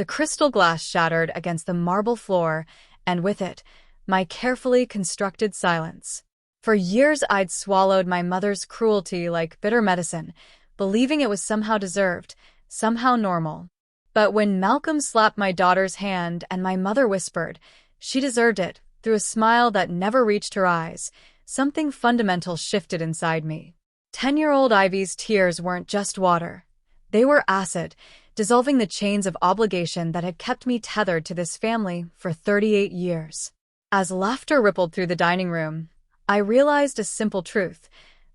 The crystal glass shattered against the marble floor, and with it, my carefully constructed silence. For years I'd swallowed my mother's cruelty like bitter medicine, believing it was somehow deserved, somehow normal. But when Malcolm slapped my daughter's hand and my mother whispered, she deserved it, through a smile that never reached her eyes, something fundamental shifted inside me. 10-year-old Ivy's tears weren't just water. They were acid, dissolving the chains of obligation that had kept me tethered to this family for 38 years. As laughter rippled through the dining room, I realized a simple truth.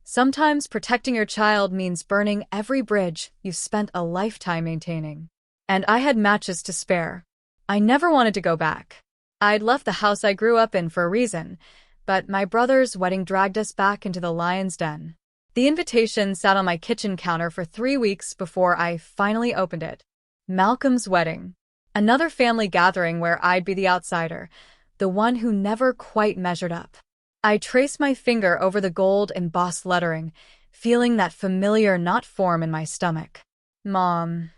Sometimes protecting your child means burning every bridge you've spent a lifetime maintaining. And I had matches to spare. I never wanted to go back. I'd left the house I grew up in for a reason, but my brother's wedding dragged us back into the lion's den. The invitation sat on my kitchen counter for 3 weeks before I finally opened it. Malcolm's wedding. Another family gathering where I'd be the outsider, the one who never quite measured up. I traced my finger over the gold embossed lettering, feeling that familiar knot form in my stomach. Mom,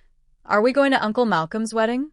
are we going to Uncle Malcolm's wedding?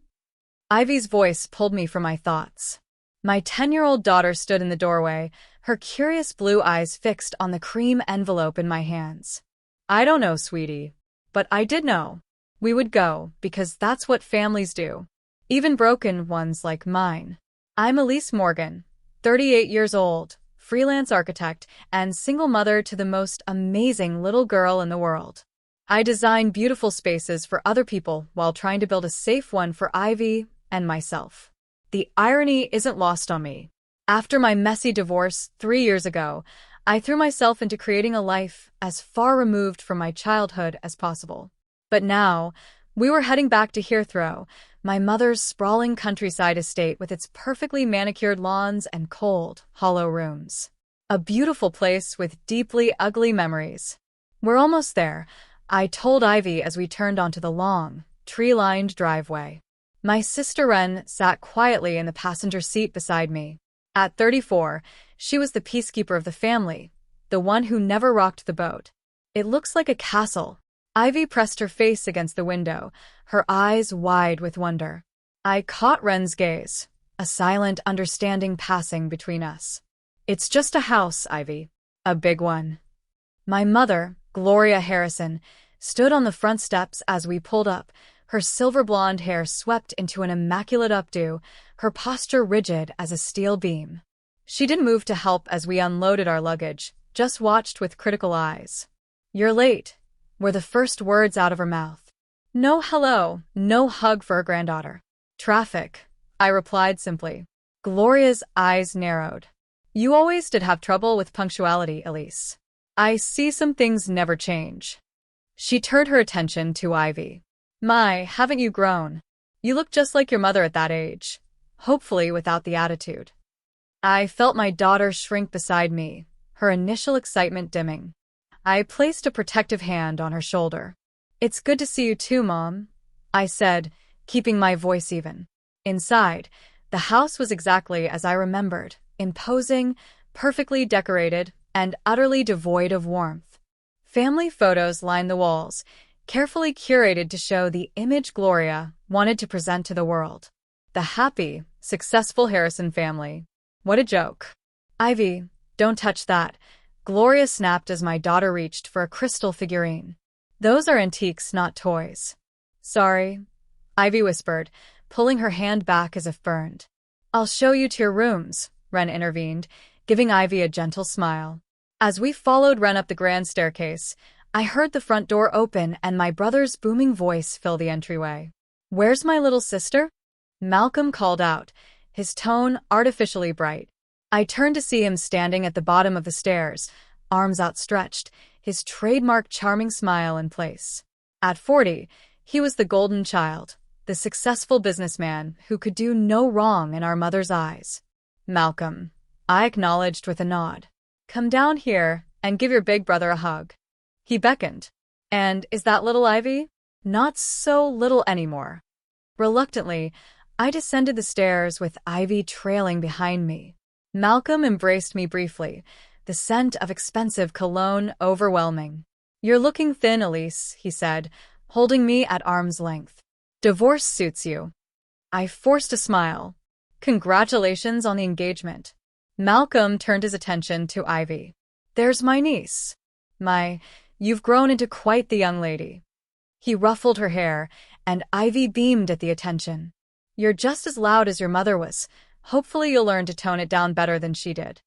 Ivy's voice pulled me from my thoughts. My 10-year-old daughter stood in the doorway, her curious blue eyes fixed on the cream envelope in my hands. I don't know, sweetie. But I did know. We would go, because that's what families do. Even broken ones like mine. I'm Elise Morgan, 38 years old, freelance architect, and single mother to the most amazing little girl in the world. I design beautiful spaces for other people while trying to build a safe one for Ivy and myself. The irony isn't lost on me. After my messy divorce 3 years ago, I threw myself into creating a life as far removed from my childhood as possible. But now, we were heading back to Herthrow, my mother's sprawling countryside estate with its perfectly manicured lawns and cold, hollow rooms. A beautiful place with deeply ugly memories. We're almost there, I told Ivy as we turned onto the long, tree-lined driveway. My sister Wren sat quietly in the passenger seat beside me. At 34, she was the peacekeeper of the family, the one who never rocked the boat. It looks like a castle. Ivy pressed her face against the window, her eyes wide with wonder. I caught Wren's gaze, a silent understanding passing between us. It's just a house, Ivy. A big one. My mother, Gloria Harrison, stood on the front steps as we pulled up, her silver blonde hair swept into an immaculate updo, her posture rigid as a steel beam. She didn't move to help as we unloaded our luggage, just watched with critical eyes. "You're late," were the first words out of her mouth. No hello, no hug for her granddaughter. "Traffic," I replied simply. Gloria's eyes narrowed. "You always did have trouble with punctuality, Elise. I see some things never change." She turned her attention to Ivy. "My, haven't you grown? You look just like your mother at that age." Hopefully without the attitude. I felt my daughter shrink beside me, her initial excitement dimming. I placed a protective hand on her shoulder. "It's good to see you too, Mom," I said, keeping my voice even. Inside, the house was exactly as I remembered, imposing, perfectly decorated, and utterly devoid of warmth. Family photos lined the walls, carefully curated to show the image Gloria wanted to present to the world. The happy, successful Harrison family. What a joke. "Ivy, don't touch that," Gloria snapped as my daughter reached for a crystal figurine. "Those are antiques, not toys." "Sorry," Ivy whispered, pulling her hand back as if burned. "I'll show you to your rooms," Wren intervened, giving Ivy a gentle smile. As we followed Wren up the grand staircase, I heard the front door open and my brother's booming voice fill the entryway. "Where's my little sister?" Malcolm called out, his tone artificially bright. I turned to see him standing at the bottom of the stairs, arms outstretched, his trademark charming smile in place. At 40, he was the golden child, the successful businessman who could do no wrong in our mother's eyes. "Malcolm," I acknowledged with a nod. "Come down here and give your big brother a hug." He beckoned. "And is that little Ivy?" "Not so little anymore." Reluctantly, I descended the stairs with Ivy trailing behind me. Malcolm embraced me briefly, the scent of expensive cologne overwhelming. "You're looking thin, Elise," he said, holding me at arm's length. "Divorce suits you." I forced a smile. Congratulations on the engagement. Malcolm turned his attention to Ivy. There's my niece. You've grown into quite the young lady. He ruffled her hair, and Ivy beamed at the attention. You're just as loud as your mother was. Hopefully you'll learn to tone it down better than she did.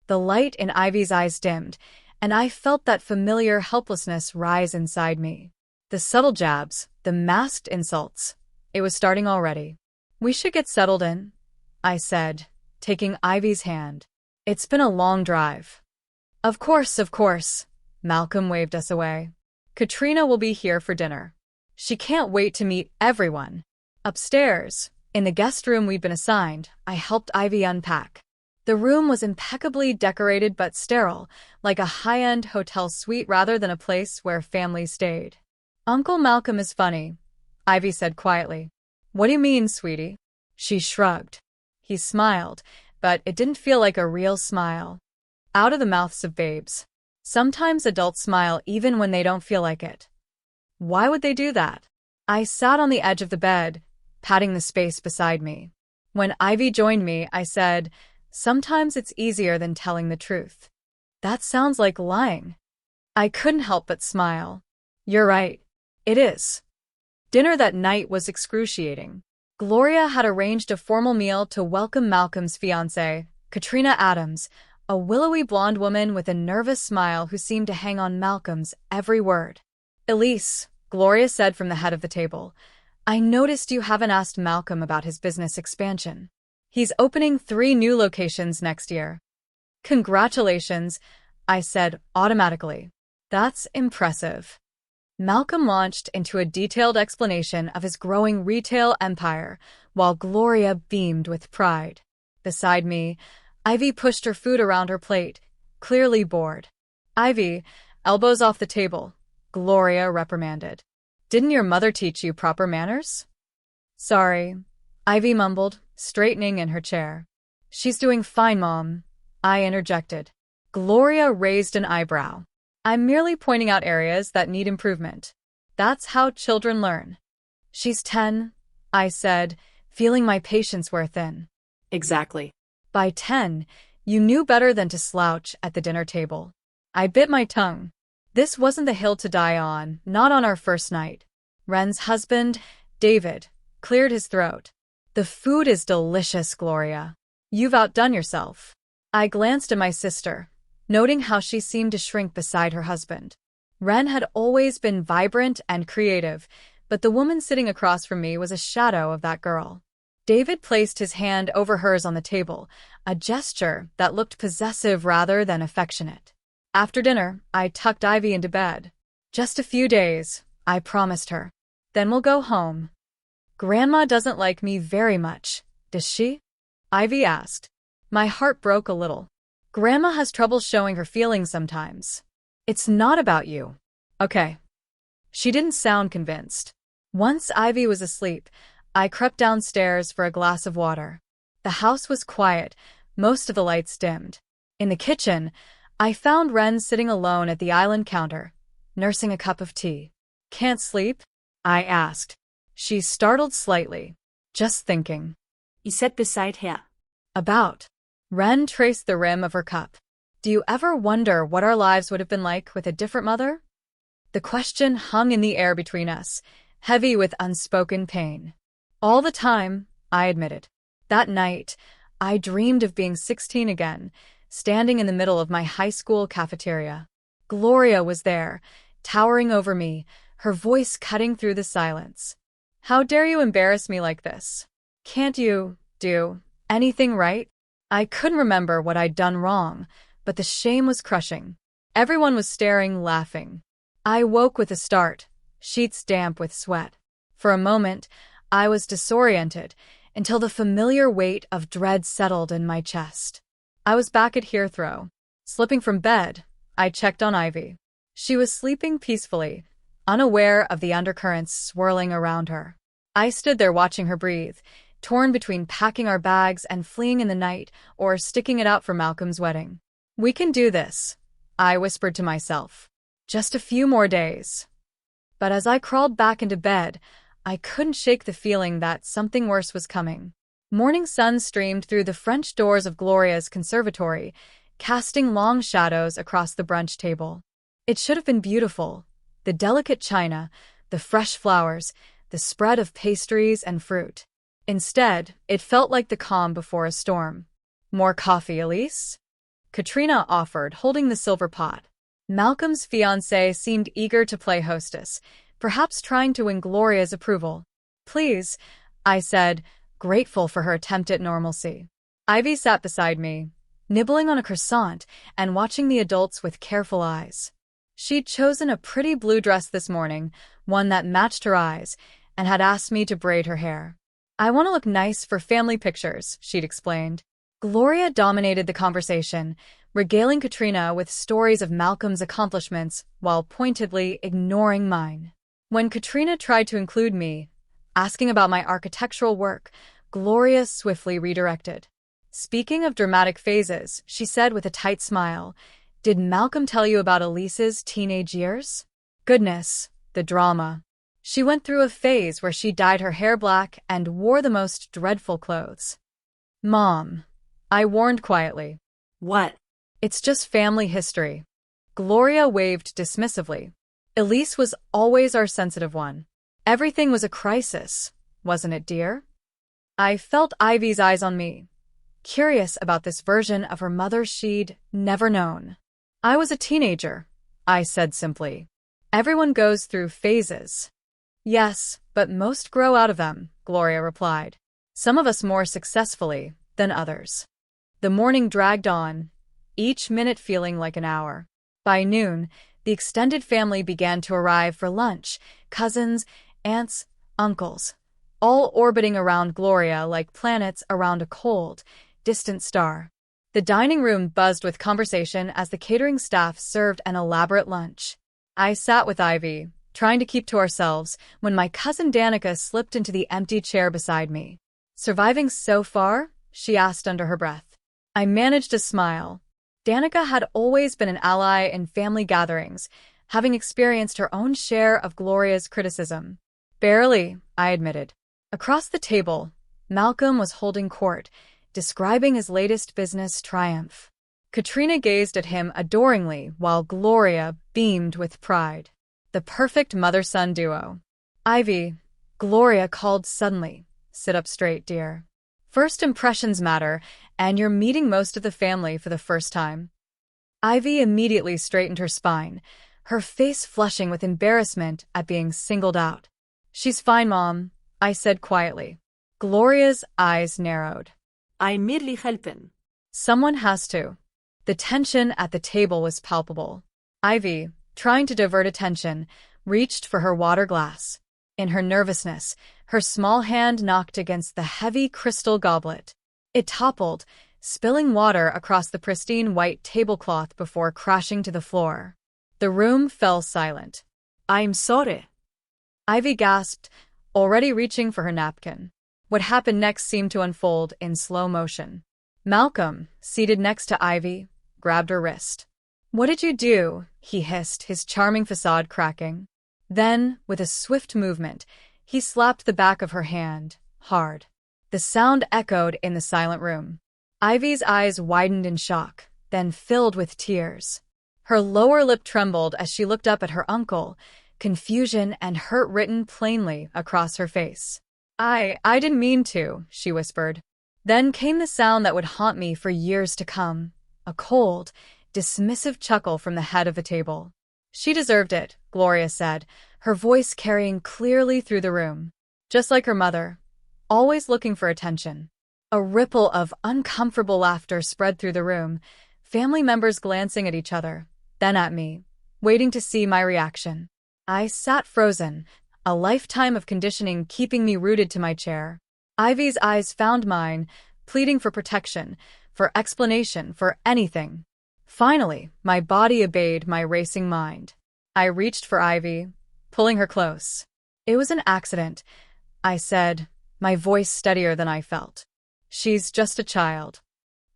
The light in Ivy's eyes dimmed, and I felt that familiar helplessness rise inside me. The subtle jabs, the masked insults. It was starting already. We should get settled in, I said, taking Ivy's hand. It's been a long drive. Of course, Malcolm waved us away. Katrina will be here for dinner. She can't wait to meet everyone. Upstairs, in the guest room we'd been assigned, I helped Ivy unpack. The room was impeccably decorated but sterile, like a high-end hotel suite rather than a place where families stayed. Uncle Malcolm is funny, Ivy said quietly. What do you mean, sweetie? She shrugged. He smiled, but it didn't feel like a real smile. Out of the mouths of babes. Sometimes adults smile even when they don't feel like it. Why would they do that? I sat on the edge of the bed, patting the space beside me. When Ivy joined me, I said, sometimes it's easier than telling the truth. That sounds like lying. I couldn't help but smile. You're right. It is. Dinner that night was excruciating. Gloria had arranged a formal meal to welcome Malcolm's fiancée, Katrina Adams, a willowy blonde woman with a nervous smile who seemed to hang on Malcolm's every word. Elise, Gloria said from the head of the table, I noticed you haven't asked Malcolm about his business expansion. He's opening 3 new locations next year. Congratulations, I said automatically. That's impressive. Malcolm launched into a detailed explanation of his growing retail empire, while Gloria beamed with pride. Beside me, Ivy pushed her food around her plate, clearly bored. Ivy, elbows off the table, Gloria reprimanded. Didn't your mother teach you proper manners? Sorry, Ivy mumbled, straightening in her chair. She's doing fine, Mom, I interjected. Gloria raised an eyebrow. I'm merely pointing out areas that need improvement. That's how children learn. She's 10, I said, feeling my patience wear thin. Exactly. By 10, you knew better than to slouch at the dinner table. I bit my tongue. This wasn't the hill to die on, not on our first night. Wren's husband, David, cleared his throat. The food is delicious, Gloria. You've outdone yourself. I glanced at my sister, noting how she seemed to shrink beside her husband. Wren had always been vibrant and creative, but the woman sitting across from me was a shadow of that girl. David placed his hand over hers on the table, a gesture that looked possessive rather than affectionate. After dinner, I tucked Ivy into bed. Just a few days, I promised her. Then we'll go home. Grandma doesn't like me very much, does she? Ivy asked. My heart broke a little. Grandma has trouble showing her feelings sometimes. It's not about you. Okay. She didn't sound convinced. Once Ivy was asleep, I crept downstairs for a glass of water. The house was quiet, most of the lights dimmed. In the kitchen, I found Wren sitting alone at the island counter, nursing a cup of tea. Can't sleep? I asked. She startled slightly. Just thinking. You sat beside her. About. Wren traced the rim of her cup. Do you ever wonder what our lives would have been like with a different mother? The question hung in the air between us, heavy with unspoken pain. All the time, I admitted. That night, I dreamed of being 16 again, standing in the middle of my high school cafeteria. Gloria was there, towering over me, her voice cutting through the silence. How dare you embarrass me like this? Can't you do anything right? I couldn't remember what I'd done wrong, but the shame was crushing. Everyone was staring, laughing. I woke with a start, sheets damp with sweat. For a moment, I was disoriented until the familiar weight of dread settled in my chest. I was back at Herthrow. Slipping from bed, I checked on Ivy. She was sleeping peacefully, unaware of the undercurrents swirling around her. I stood there watching her breathe, torn between packing our bags and fleeing in the night or sticking it out for Malcolm's wedding. We can do this, I whispered to myself. Just a few more days. But as I crawled back into bed, I couldn't shake the feeling that something worse was coming. Morning sun streamed through the French doors of Gloria's conservatory, casting long shadows across the brunch table. It should have been beautiful. The delicate china, the fresh flowers, the spread of pastries and fruit. Instead, it felt like the calm before a storm. "More coffee, Elise?" Katrina offered, holding the silver pot. Malcolm's fiancé seemed eager to play hostess, perhaps trying to win Gloria's approval. "Please," I said, grateful for her attempt at normalcy. Ivy sat beside me, nibbling on a croissant and watching the adults with careful eyes. She'd chosen a pretty blue dress this morning, one that matched her eyes, and had asked me to braid her hair. "I want to look nice for family pictures," she'd explained. Gloria dominated the conversation, regaling Katrina with stories of Malcolm's accomplishments while pointedly ignoring mine. When Katrina tried to include me, asking about my architectural work, Gloria swiftly redirected. "Speaking of dramatic phases," she said with a tight smile, "did Malcolm tell you about Elise's teenage years?" Goodness, the drama. She went through a phase where she dyed her hair black and wore the most dreadful clothes. "Mom," I warned quietly. What? "It's just family history." Gloria waved dismissively. "Elise was always our sensitive one. Everything was a crisis, wasn't it, dear?" I felt Ivy's eyes on me, curious about this version of her mother she'd never known. "I was a teenager," I said simply. "Everyone goes through phases." "Yes, but most grow out of them," Gloria replied. "Some of us more successfully than others." The morning dragged on, each minute feeling like an hour. By noon, the extended family began to arrive for lunch, cousins, aunts, uncles, all orbiting around Gloria like planets around a cold, distant star. The dining room buzzed with conversation as the catering staff served an elaborate lunch. I sat with Ivy, trying to keep to ourselves, when my cousin Danica slipped into the empty chair beside me. "Surviving so far?" she asked under her breath. I managed a smile. Danica had always been an ally in family gatherings, having experienced her own share of Gloria's criticism. "Barely," I admitted. Across the table, Malcolm was holding court, describing his latest business triumph. Katrina gazed at him adoringly while Gloria beamed with pride. The perfect mother-son duo. "Ivy," Gloria called suddenly. "Sit up straight, dear. First impressions matter, and you're meeting most of the family for the first time." Ivy immediately straightened her spine, her face flushing with embarrassment at being singled out. "She's fine, Mom," I said quietly. Gloria's eyes narrowed. "I'm merely helping." "Someone has to." The tension at the table was palpable. Ivy, trying to divert attention, reached for her water glass. In her nervousness, her small hand knocked against the heavy crystal goblet. It toppled, spilling water across the pristine white tablecloth before crashing to the floor. The room fell silent. "I'm sorry." Ivy gasped, already reaching for her napkin. What happened next seemed to unfold in slow motion. Malcolm, seated next to Ivy, grabbed her wrist. "What did you do?" he hissed, his charming facade cracking. Then, with a swift movement, he slapped the back of her hand, hard. The sound echoed in the silent room. Ivy's eyes widened in shock, then filled with tears. Her lower lip trembled as she looked up at her uncle, confusion and hurt written plainly across her face. I didn't mean to," she whispered. Then came the sound that would haunt me for years to come, a cold, dismissive chuckle from the head of the table. "She deserved it," Gloria said, her voice carrying clearly through the room. Just like her mother, always looking for attention. A ripple of uncomfortable laughter spread through the room, family members glancing at each other, then at me, waiting to see my reaction. I sat frozen, a lifetime of conditioning keeping me rooted to my chair. Ivy's eyes found mine, pleading for protection, for explanation, for anything. Finally, my body obeyed my racing mind. I reached for Ivy, pulling her close. "It was an accident," I said, my voice steadier than I felt. "She's just a child."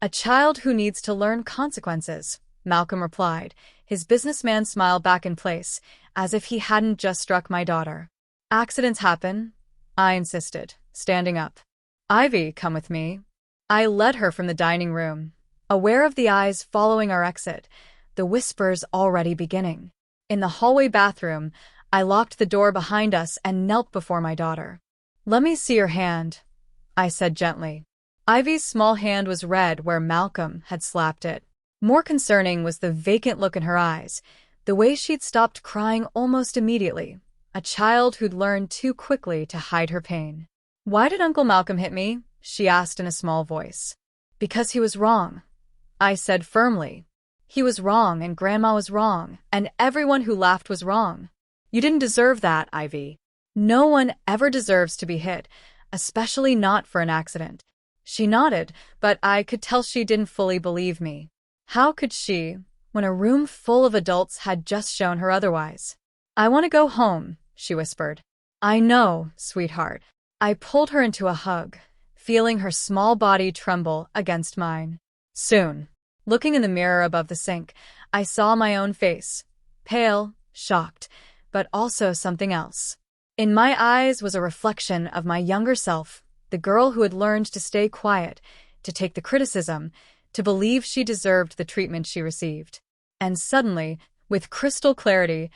"A child who needs to learn consequences," Malcolm replied, his businessman smile back in place, as if he hadn't just struck my daughter. "Accidents happen, I insisted, standing up. Ivy, come with me. I led her from the dining room, aware of the eyes following our exit, the whispers already beginning. In the hallway bathroom, I locked the door behind us and knelt before my daughter. Let me see your hand, I said gently. Ivy's small hand was red where Malcolm had slapped it. More concerning was the vacant look in her eyes, the way she'd stopped crying almost immediately, a child who'd learned too quickly to hide her pain. Why did Uncle Malcolm hit me? She asked in a small voice. Because he was wrong, I said firmly. He was wrong, and Grandma was wrong, and everyone who laughed was wrong. You didn't deserve that, Ivy. No one ever deserves to be hit, especially not for an accident. She nodded, but I could tell she didn't fully believe me. How could she, when a room full of adults had just shown her otherwise? I want to go home, she whispered. I know, sweetheart. I pulled her into a hug, feeling her small body tremble against mine. Soon, looking in the mirror above the sink, I saw my own face, pale, shocked, but also something else. In my eyes was a reflection of my younger self, the girl who had learned to stay quiet, to take the criticism, to believe she deserved the treatment she received. And suddenly, with crystal clarity,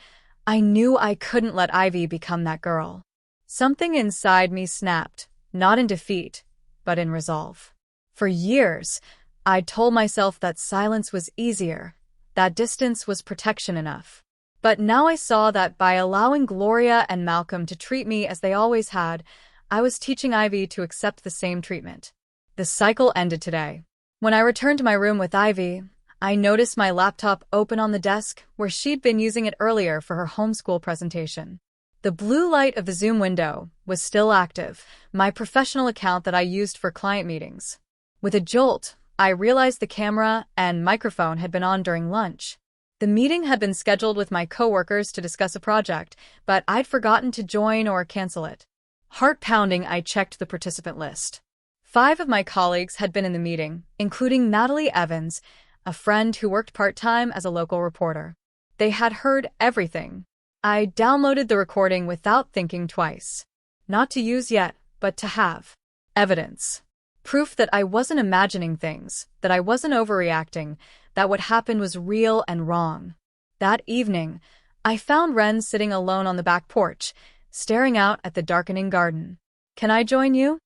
I knew I couldn't let Ivy become that girl. Something inside me snapped, not in defeat, but in resolve. For years, I'd told myself that silence was easier, that distance was protection enough. But now I saw that by allowing Gloria and Malcolm to treat me as they always had, I was teaching Ivy to accept the same treatment. The cycle ended today. When I returned to my room with Ivy, I noticed my laptop open on the desk where she'd been using it earlier for her homeschool presentation. The blue light of the Zoom window was still active, my professional account that I used for client meetings. With a jolt, I realized the camera and microphone had been on during lunch. The meeting had been scheduled with my coworkers to discuss a project, but I'd forgotten to join or cancel it. Heart-pounding, I checked the participant list. 5 of my colleagues had been in the meeting, including Natalie Evans, a friend who worked part-time as a local reporter. They had heard everything. I downloaded the recording without thinking twice. Not to use yet, but to have. Evidence. Proof that I wasn't imagining things, that I wasn't overreacting, that what happened was real and wrong. That evening, I found Ren sitting alone on the back porch, staring out at the darkening garden. Can I join you?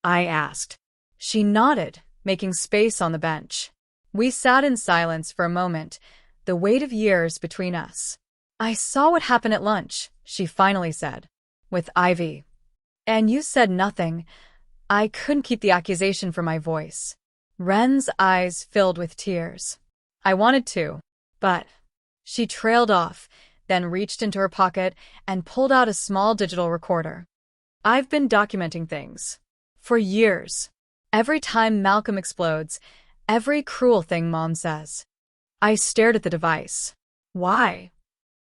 I asked. She nodded, making space on the bench. We sat in silence for a moment, the weight of years between us. I saw what happened at lunch, she finally said. With Ivy. And you said nothing. I couldn't keep the accusation from my voice. Ren's eyes filled with tears. I wanted to, but... She trailed off, then reached into her pocket and pulled out a small digital recorder. I've been documenting things. For years. Every time Malcolm explodes, every cruel thing Mom says. I stared at the device. Why?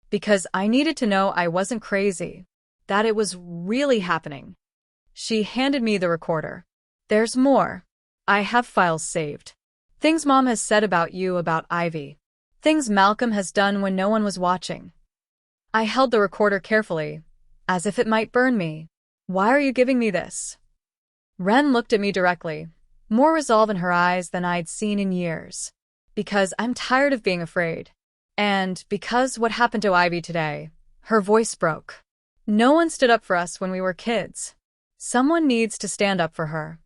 Because I needed to know I wasn't crazy, that it was really happening. She handed me the recorder. There's more. I have files saved. Things Mom has said about you, about Ivy. Things Malcolm has done when no one was watching. I held the recorder carefully, as if it might burn me. Why are you giving me this? Ren looked at me directly, more resolve in her eyes than I'd seen in years. Because I'm tired of being afraid. And because what happened to Ivy today, her voice broke. No one stood up for us when we were kids. Someone needs to stand up for her.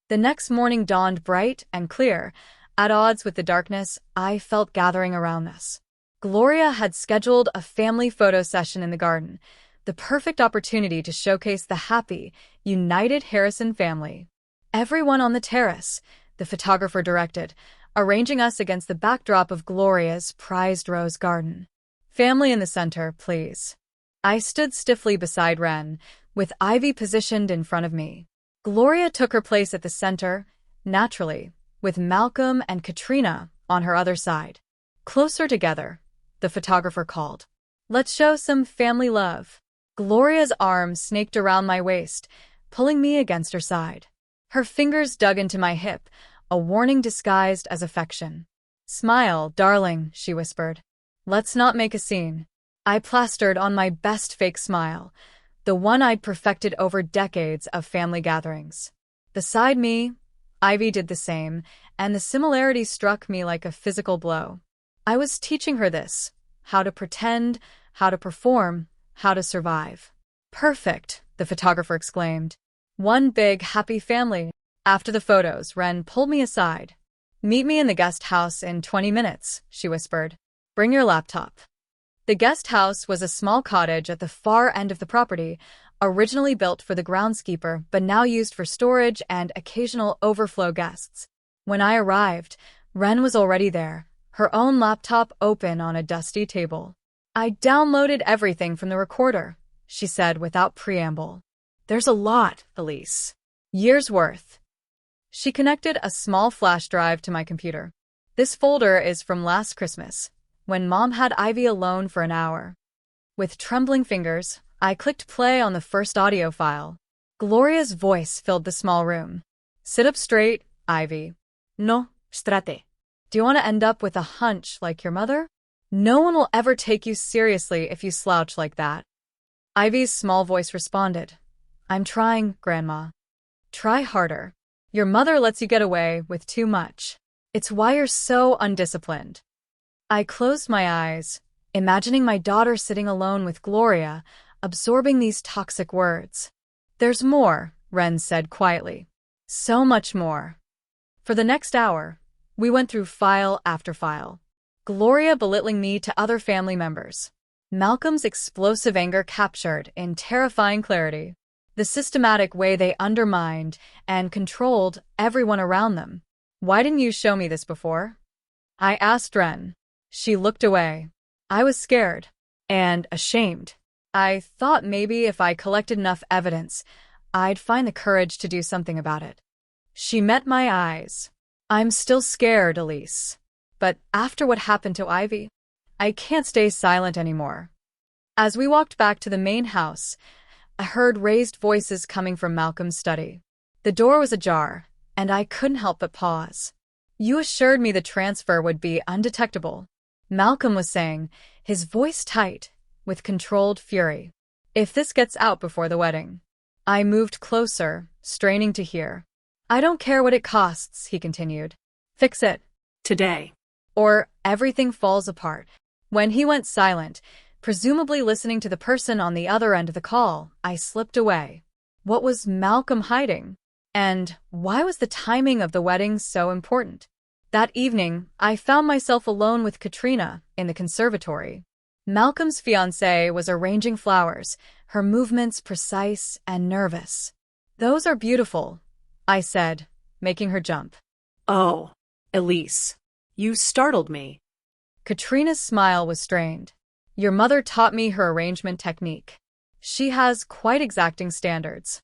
The next morning dawned bright and clear, at odds with the darkness I felt gathering around us. Gloria had scheduled a family photo session in the garden, the perfect opportunity to showcase the happy, united Harrison family. Everyone on the terrace, the photographer directed, arranging us against the backdrop of Gloria's prized rose garden. Family in the center, please. I stood stiffly beside Ren, with Ivy positioned in front of me. Gloria took her place at the center, naturally, with Malcolm and Katrina on her other side. Closer together, the photographer called. Let's show some family love. Gloria's arm snaked around my waist, pulling me against her side. Her fingers dug into my hip, a warning disguised as affection. Smile, darling, she whispered. Let's not make a scene. I plastered on my best fake smile, the one I'd perfected over decades of family gatherings. Beside me, Ivy did the same, and the similarity struck me like a physical blow. I was teaching her this: how to pretend, how to perform, how to survive. Perfect, the photographer exclaimed. One big, happy family. After the photos, Wren pulled me aside. Meet me in the guest house in 20 minutes, she whispered. Bring your laptop. The guest house was a small cottage at the far end of the property, originally built for the groundskeeper but now used for storage and occasional overflow guests. When I arrived, Wren was already there, her own laptop open on a dusty table. I downloaded everything from the recorder, she said without preamble. There's a lot, Elise. Years worth. She connected a small flash drive to my computer. This folder is from last Christmas, when Mom had Ivy alone for an hour. With trembling fingers, I clicked play on the first audio file. Gloria's voice filled the small room. Sit up straight, Ivy. No, strate. Do you want to end up with a hunch like your mother? No one will ever take you seriously if you slouch like that. Ivy's small voice responded. I'm trying, Grandma. Try harder. Your mother lets you get away with too much. It's why you're so undisciplined. I closed my eyes, imagining my daughter sitting alone with Gloria, absorbing these toxic words. There's more, Wren said quietly. So much more. For the next hour, we went through file after file. Gloria belittling me to other family members. Malcolm's explosive anger captured in terrifying clarity. The systematic way they undermined and controlled everyone around them. Why didn't you show me this before? I asked Wren. She looked away. I was scared and ashamed. I thought maybe if I collected enough evidence, I'd find the courage to do something about it. She met my eyes. I'm still scared, Elise. But after what happened to Ivy, I can't stay silent anymore. As we walked back to the main house, I heard raised voices coming from Malcolm's study. The door was ajar, and I couldn't help but pause. You assured me the transfer would be undetectable, Malcolm was saying, his voice tight, with controlled fury. If this gets out before the wedding. I moved closer, straining to hear. I don't care what it costs, he continued. Fix it. Today. Or everything falls apart. When he went silent, presumably listening to the person on the other end of the call, I slipped away. What was Malcolm hiding? And why was the timing of the wedding so important? That evening, I found myself alone with Katrina in the conservatory. Malcolm's fiancée was arranging flowers, her movements precise and nervous. Those are beautiful, I said, making her jump. Oh, Elise, you startled me. Katrina's smile was strained. Your mother taught me her arrangement technique. She has quite exacting standards.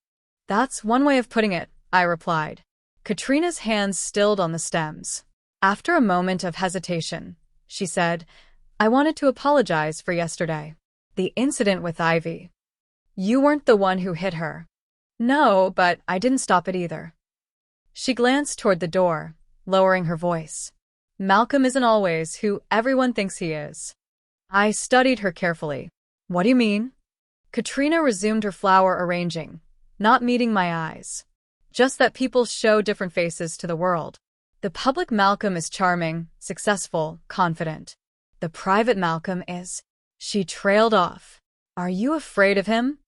That's one way of putting it, I replied. Katrina's hands stilled on the stems. After a moment of hesitation, she said, I wanted to apologize for yesterday. The incident with Ivy. You weren't the one who hit her. No, but I didn't stop it either. She glanced toward the door, lowering her voice. Malcolm isn't always who everyone thinks he is. I studied her carefully. What do you mean? Katrina resumed her flower arranging, not meeting my eyes. Just that people show different faces to the world. The public Malcolm is charming, successful, confident. The private Malcolm is... She trailed off. Are you afraid of him?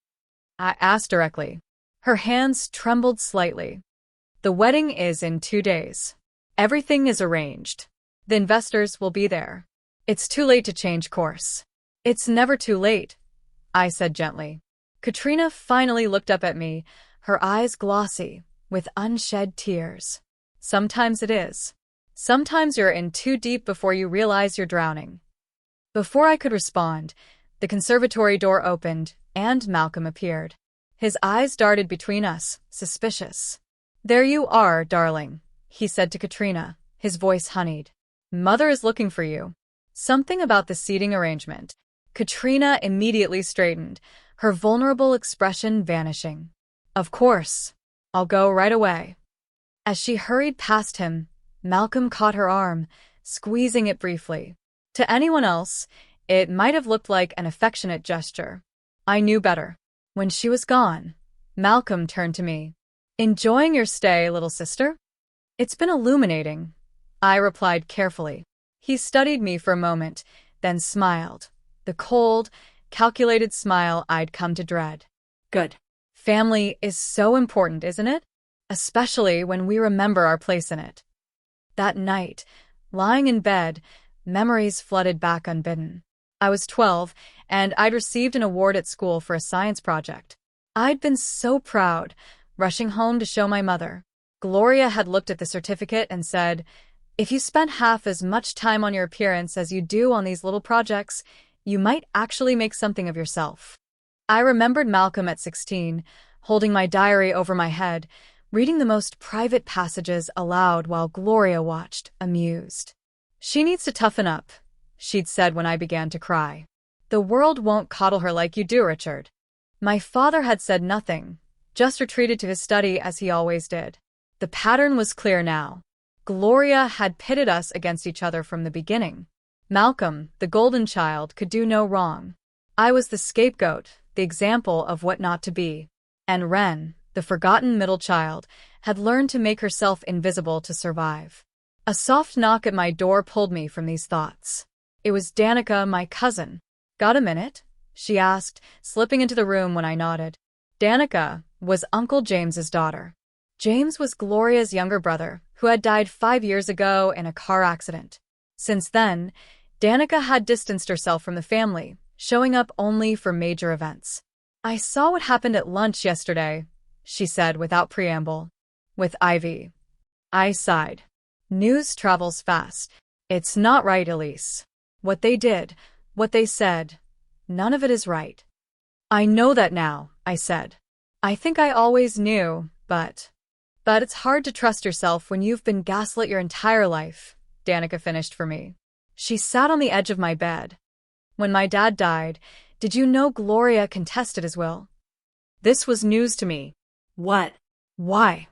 I asked directly. Her hands trembled slightly. The wedding is in 2 days. Everything is arranged. The investors will be there. It's too late to change course. It's never too late, I said gently. Katrina finally looked up at me, her eyes glossy, with unshed tears. Sometimes it is. Sometimes you're in too deep before you realize you're drowning. Before I could respond, the conservatory door opened, and Malcolm appeared. His eyes darted between us, suspicious. There you are, darling, he said to Katrina, his voice honeyed. Mother is looking for you. Something about the seating arrangement. Katrina immediately straightened, her vulnerable expression vanishing. Of course. I'll go right away. As she hurried past him, Malcolm caught her arm, squeezing it briefly. To anyone else, it might have looked like an affectionate gesture. I knew better. When she was gone, Malcolm turned to me. "Enjoying your stay, little sister?" "It's been illuminating," I replied carefully. He studied me for a moment, then smiled. The cold, calculated smile I'd come to dread. Good. Family is so important, isn't it? Especially when we remember our place in it. That night, lying in bed, memories flooded back unbidden. I was 12, and I'd received an award at school for a science project. I'd been so proud, rushing home to show my mother. Gloria had looked at the certificate and said, "If you spent half as much time on your appearance as you do on these little projects, you might actually make something of yourself." I remembered Malcolm at 16, holding my diary over my head, reading the most private passages aloud while Gloria watched, amused. "She needs to toughen up," she'd said when I began to cry. "The world won't coddle her like you do, Richard." My father had said nothing, just retreated to his study as he always did. The pattern was clear now. Gloria had pitted us against each other from the beginning. Malcolm, the golden child, could do no wrong. I was the scapegoat, the example of what not to be. And Wren, the forgotten middle child, had learned to make herself invisible to survive. A soft knock at my door pulled me from these thoughts. It was Danica, my cousin. "Got a minute?" she asked, slipping into the room when I nodded. Danica was Uncle James's daughter. James was Gloria's younger brother, who had died 5 years ago in a car accident. Since then, Danica had distanced herself from the family, showing up only for major events. "I saw what happened at lunch yesterday," she said without preamble. "With Ivy." I sighed. News travels fast. "It's not right, Elise. What they did, what they said, none of it is right." "I know that now," I said. "I think I always knew, but it's hard to trust yourself when you've been gaslit your entire life," Danica finished for me. She sat on the edge of my bed. "When my dad died, did you know Gloria contested his will?" This was news to me. What? "Why?"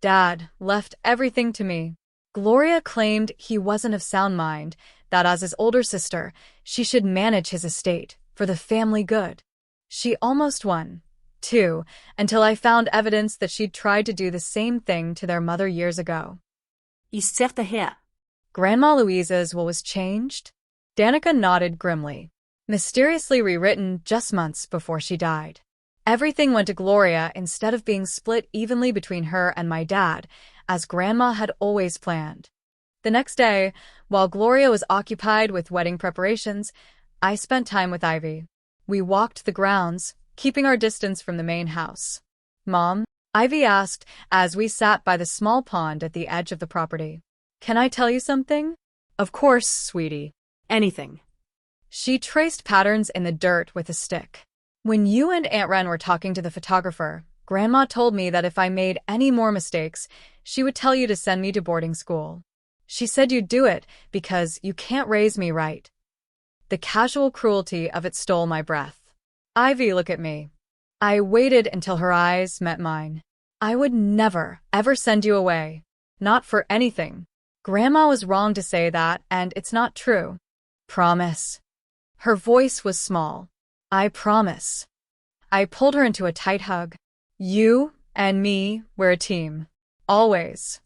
"Dad left everything to me. Gloria claimed he wasn't of sound mind, that as his older sister, she should manage his estate, for the family good. She almost won, too, until I found evidence that she'd tried to do the same thing to their mother years ago." You zegt the hair. Grandma Louise's will was changed? Danica nodded grimly. Mysteriously rewritten just months before she died. Everything went to Gloria instead of being split evenly between her and my dad, as Grandma had always planned. The next day, while Gloria was occupied with wedding preparations, I spent time with Ivy. We walked the grounds, keeping our distance from the main house. "Mom?" Ivy asked as we sat by the small pond at the edge of the property. "Can I tell you something?" "Of course, sweetie. Anything." She traced patterns in the dirt with a stick. "When you and Aunt Wren were talking to the photographer, Grandma told me that if I made any more mistakes, she would tell you to send me to boarding school. She said you'd do it because you can't raise me right." The casual cruelty of it stole my breath. "Ivy, look at me." I waited until her eyes met mine. "I would never, ever send you away. Not for anything. Grandma was wrong to say that, and it's not true. Promise." Her voice was small. "I promise." I pulled her into a tight hug. "You and me, we're a team. Always."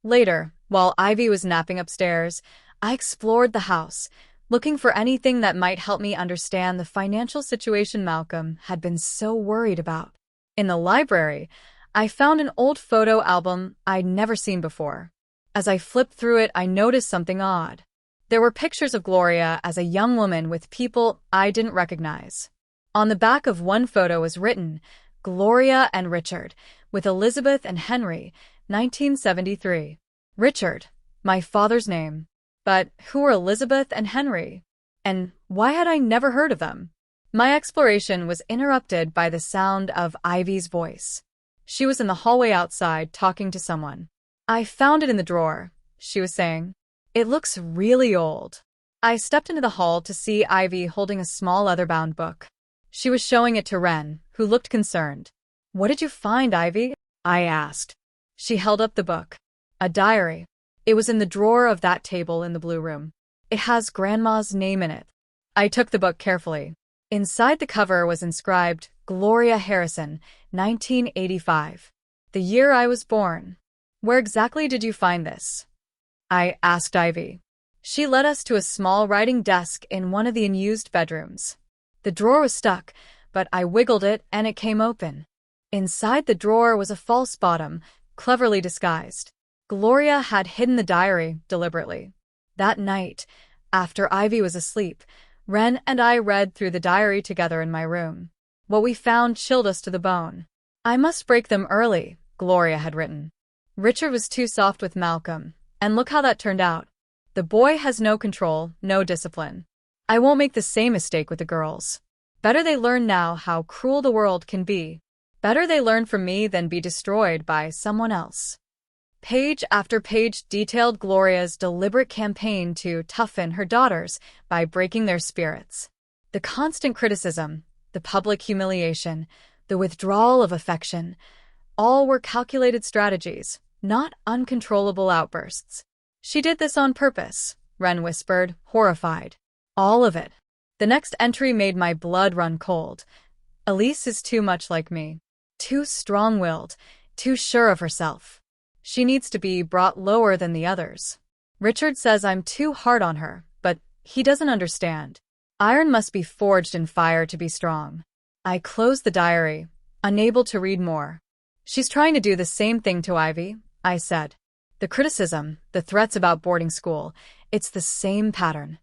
Later, while Ivy was napping upstairs, I explored the house, looking for anything that might help me understand the financial situation Malcolm had been so worried about. In the library, I found an old photo album I'd never seen before. As I flipped through it, I noticed something odd. There were pictures of Gloria as a young woman with people I didn't recognize. On the back of one photo was written, "Gloria and Richard, with Elizabeth and Henry, 1973. Richard, my father's name. But who were Elizabeth and Henry? And why had I never heard of them? My exploration was interrupted by the sound of Ivy's voice. She was in the hallway outside talking to someone. "I found it in the drawer," she was saying. "It looks really old." I stepped into the hall to see Ivy holding a small leather-bound book. She was showing it to Wren, who looked concerned. "What did you find, Ivy?" I asked. She held up the book. "A diary. It was in the drawer of that table in the blue room. It has Grandma's name in it." I took the book carefully. Inside the cover was inscribed, Gloria Harrison, 1985. The year I was born. Where exactly did you find this? I asked Ivy. She led us to a small writing desk in one of the unused bedrooms. The drawer was stuck, but I wiggled it and it came open. Inside the drawer was a false bottom, cleverly disguised. Gloria had hidden the diary deliberately. That night, after Ivy was asleep, Wren and I read through the diary together in my room. What we found chilled us to the bone. I must break them early, Gloria had written. Richard was too soft with Malcolm, and look how that turned out. The boy has no control, no discipline. I won't make the same mistake with the girls. Better they learn now how cruel the world can be. Better they learn from me than be destroyed by someone else. Page after page detailed Gloria's deliberate campaign to toughen her daughters by breaking their spirits. The constant criticism, the public humiliation, the withdrawal of affection, all were calculated strategies, not uncontrollable outbursts. She did this on purpose, Wren whispered, horrified. All of it. The next entry made my blood run cold. Elise is too much like me. Too strong-willed, too sure of herself. She needs to be brought lower than the others. Richard says I'm too hard on her, but he doesn't understand. Iron must be forged in fire to be strong. I closed the diary, unable to read more. She's trying to do the same thing to Ivy, I said. The criticism, the threats about boarding school, it's the same pattern.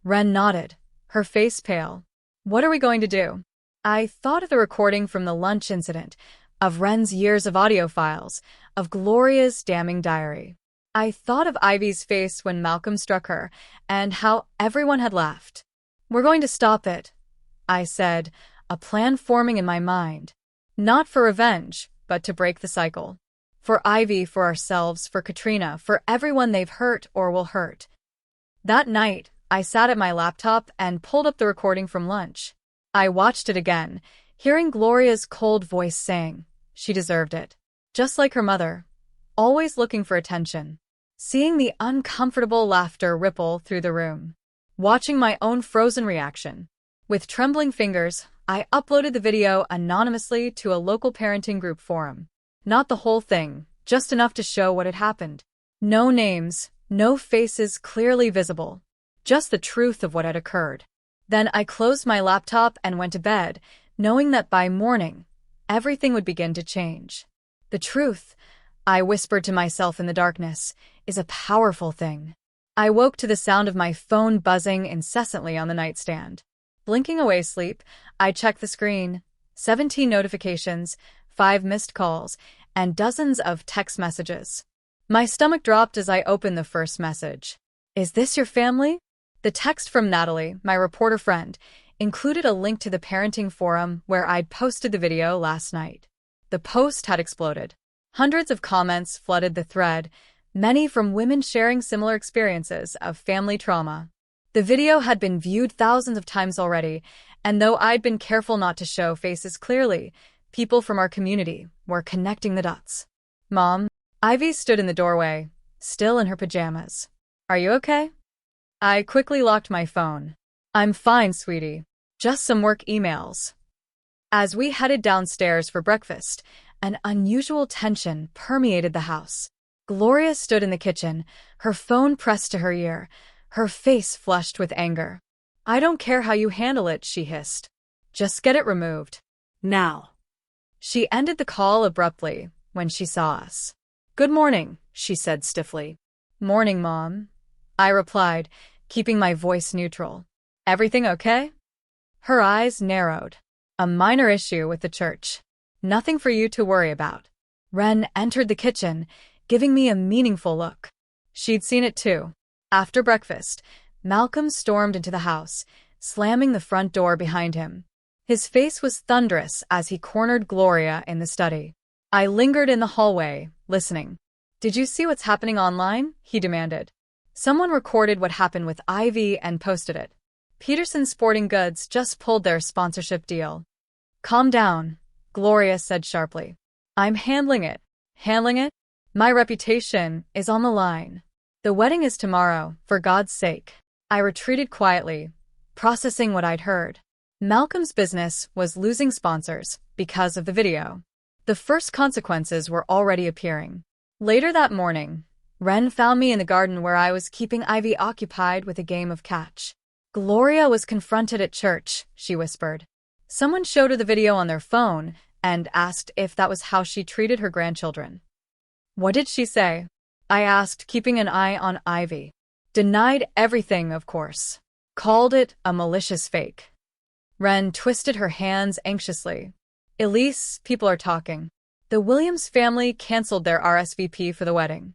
Wren nodded, her face pale. What are we going to do? I thought of the recording from the lunch incident, of Wren's years of audio files, of Gloria's damning diary. I thought of Ivy's face when Malcolm struck her, and how everyone had laughed. We're going to stop it, I said, a plan forming in my mind. Not for revenge, but to break the cycle. For Ivy, for ourselves, for Katrina, for everyone they've hurt or will hurt. That night, I sat at my laptop and pulled up the recording from lunch. I watched it again, hearing Gloria's cold voice saying, she deserved it. Just like her mother, always looking for attention. Seeing the uncomfortable laughter ripple through the room. Watching my own frozen reaction. With trembling fingers, I uploaded the video anonymously to a local parenting group forum. Not the whole thing, just enough to show what had happened. No names, no faces clearly visible. Just the truth of what had occurred. Then I closed my laptop and went to bed, knowing that by morning, everything would begin to change. The truth, I whispered to myself in the darkness, is a powerful thing. I woke to the sound of my phone buzzing incessantly on the nightstand. Blinking away sleep, I checked the screen. 17 notifications, 5 missed calls, and dozens of text messages. My stomach dropped as I opened the first message. Is this your family? The text from Natalie, my reporter friend, included a link to the parenting forum where I'd posted the video last night. The post had exploded. Hundreds of comments flooded the thread, many from women sharing similar experiences of family trauma. The video had been viewed thousands of times already, and though I'd been careful not to show faces clearly, people from our community were connecting the dots. Mom, Ivy stood in the doorway, still in her pajamas. Are you okay? I quickly locked my phone. I'm fine, sweetie. Just some work emails. As we headed downstairs for breakfast, an unusual tension permeated the house. Gloria stood in the kitchen, her phone pressed to her ear, her face flushed with anger. I don't care how you handle it, she hissed. Just get it removed. Now. She ended the call abruptly when she saw us. Good morning, she said stiffly. Morning, Mom, I replied, keeping my voice neutral. Everything okay? Her eyes narrowed. A minor issue with the church. Nothing for you to worry about. Wren entered the kitchen, giving me a meaningful look. She'd seen it too. After breakfast, Malcolm stormed into the house, slamming the front door behind him. His face was thunderous as he cornered Gloria in the study. I lingered in the hallway, listening. Did you see what's happening online? He demanded. Someone recorded what happened with Ivy and posted it. Peterson Sporting Goods just pulled their sponsorship deal. Calm down, Gloria said sharply. I'm handling it. Handling it? My reputation is on the line. The wedding is tomorrow, for God's sake. I retreated quietly, processing what I'd heard. Malcolm's business was losing sponsors because of the video. The first consequences were already appearing. Later that morning, Wren found me in the garden where I was keeping Ivy occupied with a game of catch. Gloria was confronted at church, she whispered. Someone showed her the video on their phone and asked if that was how she treated her grandchildren. What did she say? I asked, keeping an eye on Ivy. Denied everything, of course. Called it a malicious fake. Wren twisted her hands anxiously. Elise, people are talking. The Williams family canceled their RSVP for the wedding.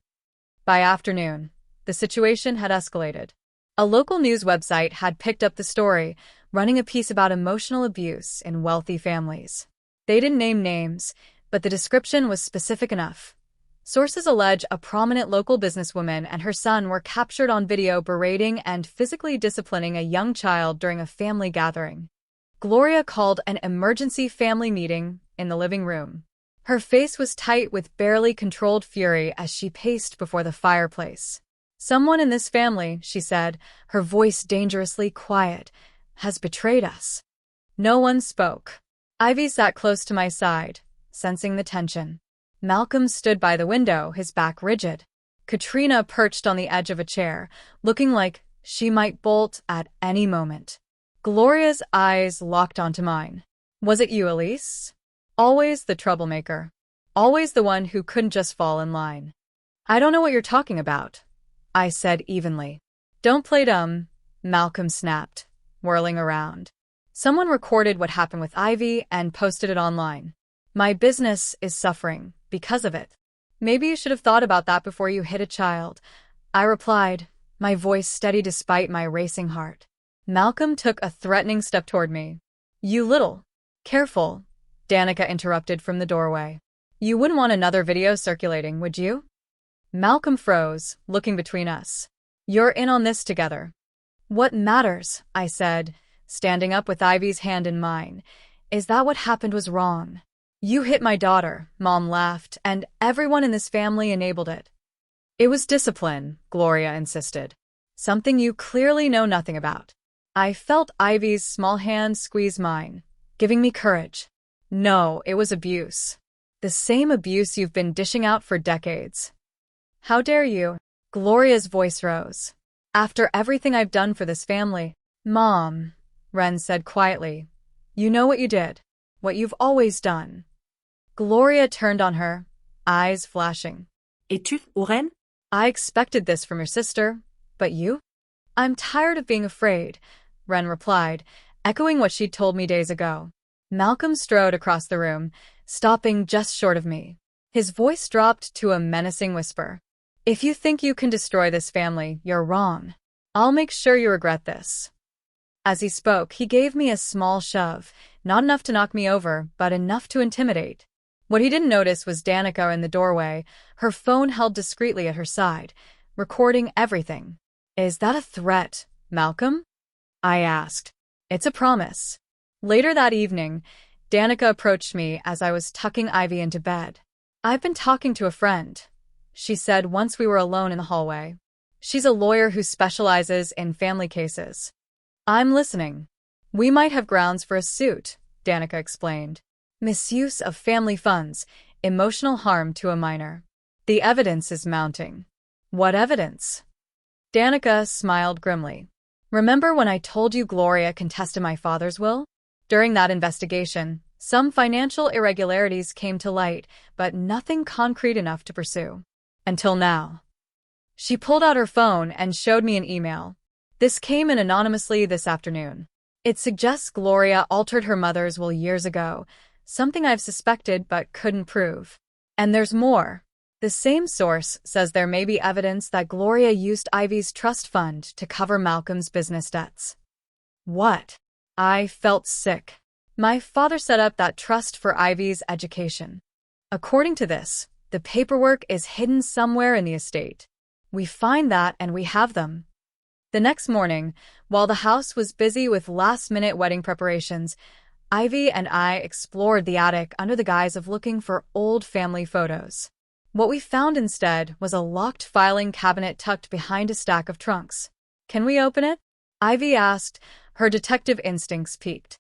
By afternoon, the situation had escalated. A local news website had picked up the story, running a piece about emotional abuse in wealthy families. They didn't name names, but the description was specific enough. Sources allege a prominent local businesswoman and her son were captured on video berating and physically disciplining a young child during a family gathering. Gloria called an emergency family meeting in the living room. Her face was tight with barely controlled fury as she paced before the fireplace. Someone in this family, she said, her voice dangerously quiet, has betrayed us. No one spoke. Ivy sat close to my side, sensing the tension. Malcolm stood by the window, his back rigid. Katrina perched on the edge of a chair, looking like she might bolt at any moment. Gloria's eyes locked onto mine. Was it you, Elise? Always the troublemaker. Always the one who couldn't just fall in line. I don't know what you're talking about, I said evenly. Don't play dumb, Malcolm snapped, whirling around. Someone recorded what happened with Ivy and posted it online. My business is suffering because of it. Maybe you should have thought about that before you hit a child, I replied, my voice steady despite my racing heart. Malcolm took a threatening step toward me. You little. Careful, Danica interrupted from the doorway. You wouldn't want another video circulating, would you? Malcolm froze, looking between us. You're in on this together. What matters, I said, standing up with Ivy's hand in mine, is that what happened was wrong. You hit my daughter, Mom laughed, and everyone in this family enabled it. It was discipline, Gloria insisted. Something you clearly know nothing about. I felt Ivy's small hand squeeze mine, giving me courage. No, it was abuse. The same abuse you've been dishing out for decades. How dare you? Gloria's voice rose. After everything I've done for this family, Mom, Wren said quietly, you know what you did, what you've always done. Gloria turned on her, eyes flashing. Et tu, Oren? I expected this from your sister, but you? I'm tired of being afraid, Wren replied, echoing what she'd told me days ago. Malcolm strode across the room, stopping just short of me. His voice dropped to a menacing whisper. If you think you can destroy this family, you're wrong. I'll make sure you regret this. As he spoke, he gave me a small shove, not enough to knock me over, but enough to intimidate. What he didn't notice was Danica in the doorway, her phone held discreetly at her side, recording everything. Is that a threat, Malcolm? I asked. It's a promise. Later that evening, Danica approached me as I was tucking Ivy into bed. I've been talking to a friend, she said once we were alone in the hallway. She's a lawyer who specializes in family cases. I'm listening. We might have grounds for a suit, Danica explained. Misuse of family funds, emotional harm to a minor. The evidence is mounting. What evidence? Danica smiled grimly. Remember when I told you Gloria contested my father's will? During that investigation, some financial irregularities came to light, but nothing concrete enough to pursue. Until now. She pulled out her phone and showed me an email. This came in anonymously this afternoon. It suggests Gloria altered her mother's will years ago, something I've suspected but couldn't prove. And there's more. The same source says there may be evidence that Gloria used Ivy's trust fund to cover Malcolm's business debts. What? I felt sick. My father set up that trust for Ivy's education. According to this, the paperwork is hidden somewhere in the estate. We find that and we have them. The next morning, while the house was busy with last-minute wedding preparations, Ivy and I explored the attic under the guise of looking for old family photos. What we found instead was a locked filing cabinet tucked behind a stack of trunks. Can we open it? Ivy asked, her detective instincts piqued.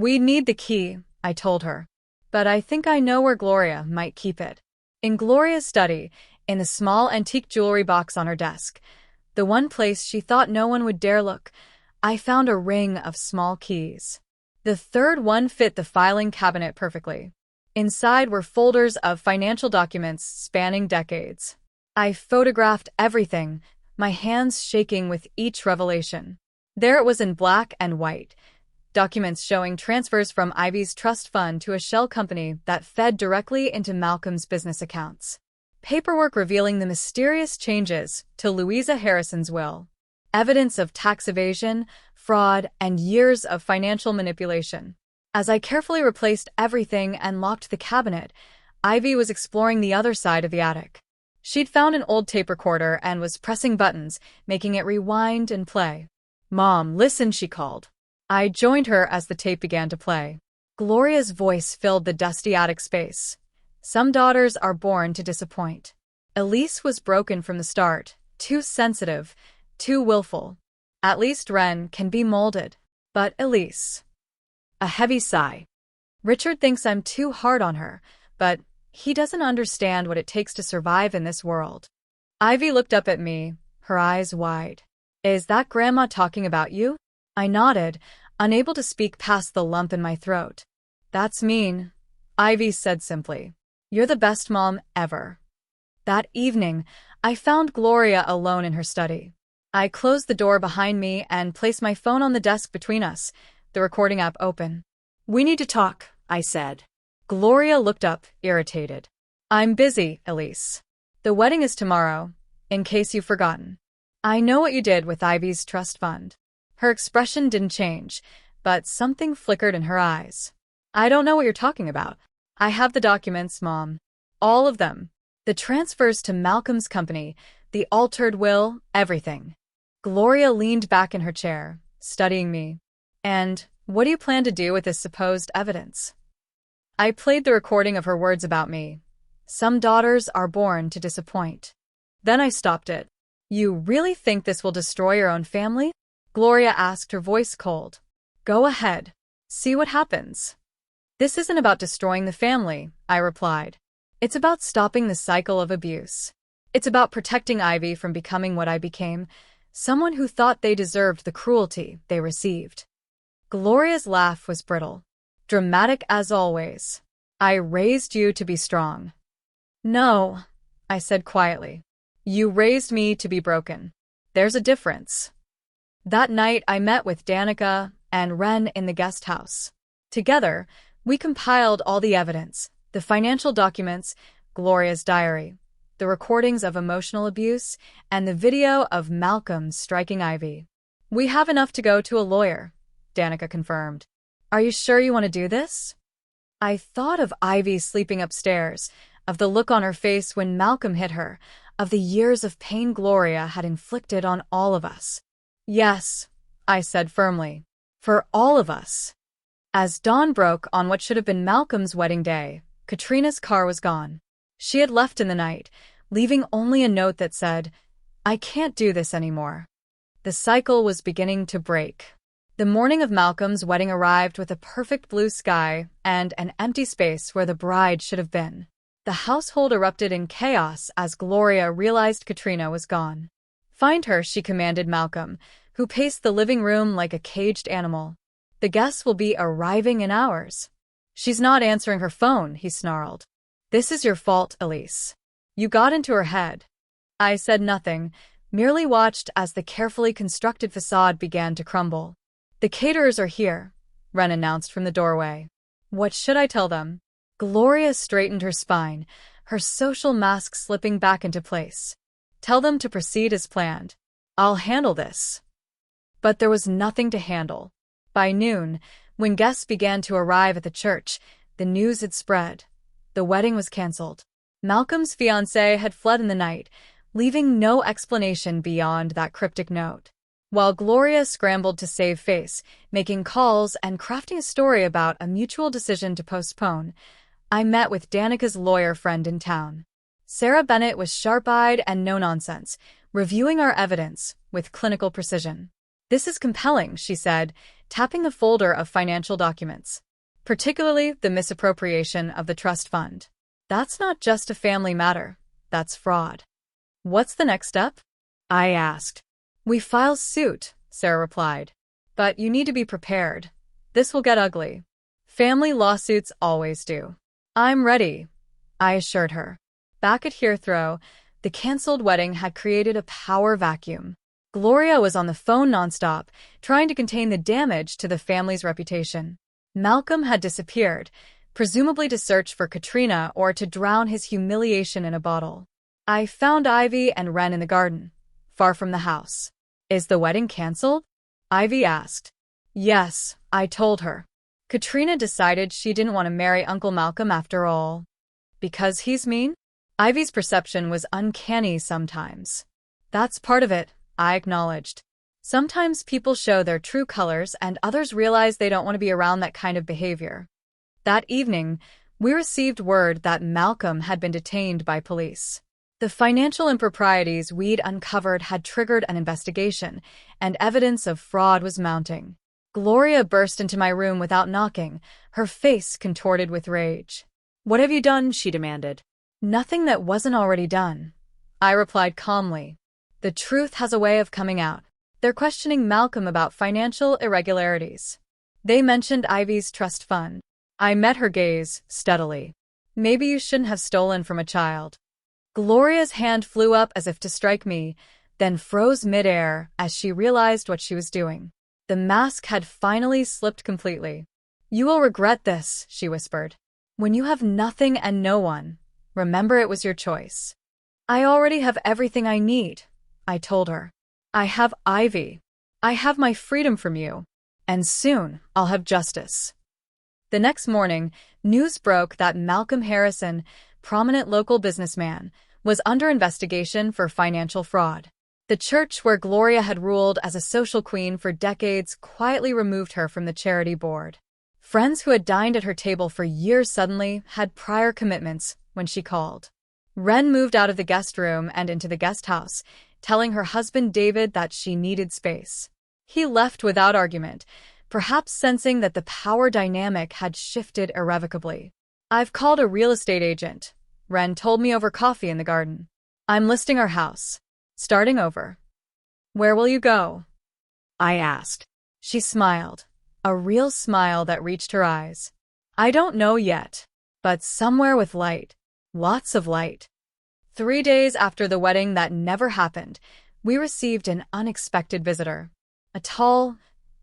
"We need the key," I told her. "But I think I know where Gloria might keep it." In Gloria's study, in the small antique jewelry box on her desk, the one place she thought no one would dare look, I found a ring of small keys. The third one fit the filing cabinet perfectly. Inside were folders of financial documents spanning decades. I photographed everything, my hands shaking with each revelation. There it was in black and white. Documents showing transfers from Ivy's trust fund to a shell company that fed directly into Malcolm's business accounts. Paperwork revealing the mysterious changes to Louisa Harrison's will. Evidence of tax evasion, fraud, and years of financial manipulation. As I carefully replaced everything and locked the cabinet, Ivy was exploring the other side of the attic. She'd found an old tape recorder and was pressing buttons, making it rewind and play. "Mom, listen," she called. I joined her as the tape began to play. Gloria's voice filled the dusty attic space. "Some daughters are born to disappoint. Elise was broken from the start, too sensitive, too willful. At least Ren can be molded. But Elise..." A heavy sigh. "Richard thinks I'm too hard on her, but he doesn't understand what it takes to survive in this world." Ivy looked up at me, her eyes wide. "Is that Grandma talking about you?" I nodded, unable to speak past the lump in my throat. "That's mean," Ivy said simply. "You're the best mom ever." That evening, I found Gloria alone in her study. I closed the door behind me and placed my phone on the desk between us, the recording app open. "We need to talk," I said. Gloria looked up, irritated. "I'm busy, Elise. The wedding is tomorrow, in case you've forgotten." "I know what you did with Ivy's trust fund." Her expression didn't change, but something flickered in her eyes. "I don't know what you're talking about." "I have the documents, Mom. All of them. The transfers to Malcolm's company, the altered will, everything." Gloria leaned back in her chair, studying me. "And what do you plan to do with this supposed evidence?" I played the recording of her words about me. "Some daughters are born to disappoint." Then I stopped it. "You really think this will destroy your own family?" Gloria asked, her voice cold. "Go ahead. See what happens." "This isn't about destroying the family," I replied. "It's about stopping the cycle of abuse. It's about protecting Ivy from becoming what I became, someone who thought they deserved the cruelty they received." Gloria's laugh was brittle. Dramatic as always. "I raised you to be strong." "No," I said quietly. "You raised me to be broken. There's a difference." That night I met with Danica and Ren in the guest house. Together, we compiled all the evidence, the financial documents, Gloria's diary, the recordings of emotional abuse, and the video of Malcolm striking Ivy. "We have enough to go to a lawyer," Danica confirmed. "Are you sure you want to do this?" I thought of Ivy sleeping upstairs, of the look on her face when Malcolm hit her, of the years of pain Gloria had inflicted on all of us. "Yes," I said firmly. "For all of us." As dawn broke on what should have been Malcolm's wedding day, Katrina's car was gone. She had left in the night, leaving only a note that said, "I can't do this anymore." The cycle was beginning to break. The morning of Malcolm's wedding arrived with a perfect blue sky and an empty space where the bride should have been. The household erupted in chaos as Gloria realized Katrina was gone. "Find her," she commanded Malcolm, who paced the living room like a caged animal. "The guests will be arriving in hours." "She's not answering her phone," he snarled. "This is your fault, Elise. You got into her head." I said nothing, merely watched as the carefully constructed facade began to crumble. "The caterers are here," Ren announced from the doorway. "What should I tell them?" Gloria straightened her spine, her social mask slipping back into place. "Tell them to proceed as planned. I'll handle this." But there was nothing to handle. By noon, when guests began to arrive at the church, the news had spread. The wedding was canceled. Malcolm's fiancée had fled in the night, leaving no explanation beyond that cryptic note. While Gloria scrambled to save face, making calls and crafting a story about a mutual decision to postpone, I met with Danica's lawyer friend in town. Sarah Bennett was sharp-eyed and no-nonsense, reviewing our evidence with clinical precision. This is compelling, she said, tapping the folder of financial documents. Particularly the misappropriation of the trust fund. That's not just a family matter. That's fraud. What's the next step? I asked. We file suit, Sarah replied. But you need to be prepared. This will get ugly. Family lawsuits always do. I'm ready, I assured her. Back at Herthrow, the cancelled wedding had created a power vacuum. Gloria was on the phone nonstop, trying to contain the damage to the family's reputation. Malcolm had disappeared, presumably to search for Katrina or to drown his humiliation in a bottle. I found Ivy and Wren in the garden, far from the house. Is the wedding cancelled? Ivy asked. Yes, I told her. Katrina decided she didn't want to marry Uncle Malcolm after all. Because he's mean? Ivy's perception was uncanny sometimes. That's part of it, I acknowledged. Sometimes people show their true colors and others realize they don't want to be around that kind of behavior. That evening, we received word that Malcolm had been detained by police. The financial improprieties we'd uncovered had triggered an investigation, and evidence of fraud was mounting. Gloria burst into my room without knocking, her face contorted with rage. What have you done? She demanded. Nothing that wasn't already done, I replied calmly. The truth has a way of coming out. They're questioning Malcolm about financial irregularities. They mentioned Ivy's trust fund. I met her gaze steadily. Maybe you shouldn't have stolen from a child. Gloria's hand flew up as if to strike me, then froze midair as she realized what she was doing. The mask had finally slipped completely. You will regret this, she whispered. When you have nothing and no one, remember it was your choice. I already have everything I need, I told her. I have Ivy. I have my freedom from you. And soon, I'll have justice. The next morning, news broke that Malcolm Harrison, prominent local businessman, was under investigation for financial fraud. The church where Gloria had ruled as a social queen for decades quietly removed her from the charity board. Friends who had dined at her table for years suddenly had prior commitments when she called. Wren moved out of the guest room and into the guest house, telling her husband David that she needed space. He left without argument, perhaps sensing that the power dynamic had shifted irrevocably. I've called a real estate agent, Wren told me over coffee in the garden. I'm listing our house. Starting over. Where will you go? I asked. She smiled, a real smile that reached her eyes. I don't know yet, but somewhere with light. Lots of light. 3 days after the wedding that never happened, we received an unexpected visitor. A tall,